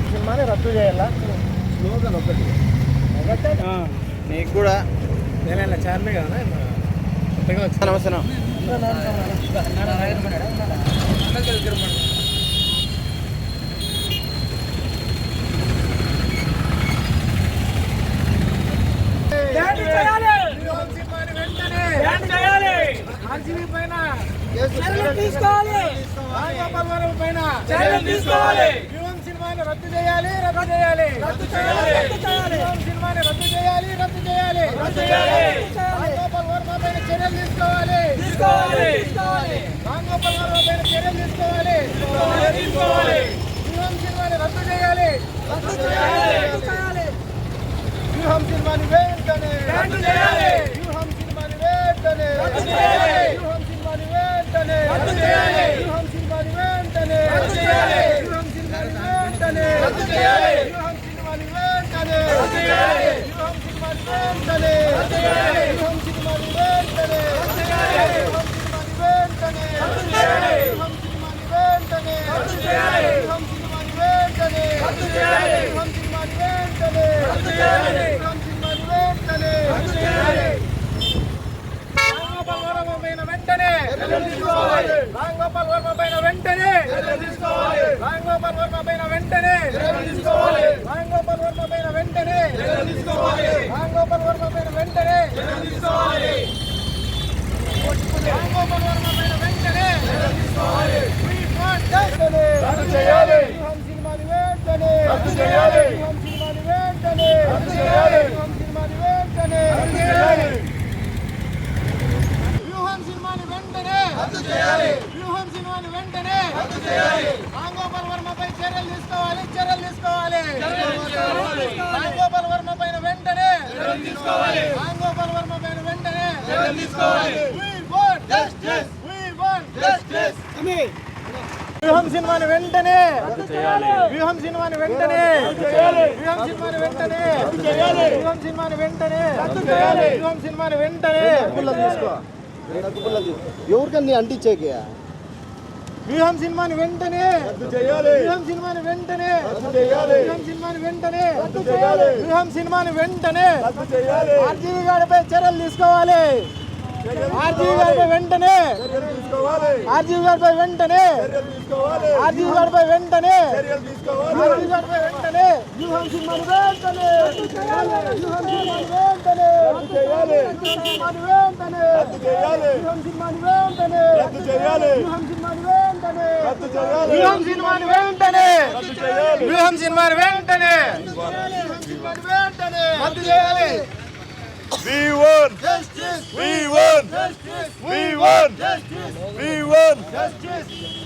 సినిమాని రద్దు చేయాలా స్లోగన్ ఒకటి నీకు కూడా నేను చార్మే కదా నమస్తే ఆర్జీవీ పైన తీసుకోవాలి పైన తీసుకోవాలి సినిమాని రద్దు చేయాలి సినిమాని రద్దు చేయాలి రాంగోపాల్ వర్మ పైన చర్యలు తీసుకోవాలి రాంగోపాల్ వర్మ పైన చర్యలు తీసుకోవాలి సినిమాని రద్దు చేయాలి సినిమాని వెంటనే రాంగోపాల్ వర్మ పైన వెంటనే రాంగోపాల్ వర్మపై చర్యలు తీసుకోవాలి రాంగోపాల్ వర్మ పైన వెంటనే వ్యూహం సినిమాని వెంటనే ఎవరికన్నా అంటించేకి వ్యూహం సినిమాని వెంటనే ఆర్జీవీ గారిపై చర్యలు తీసుకోవాలి ఆర్జీవీ గారిపై వెంటనే వ్యూహం సినిమాని వెంటనే రద్దు చేయాలి. We won! We won! We won! We won!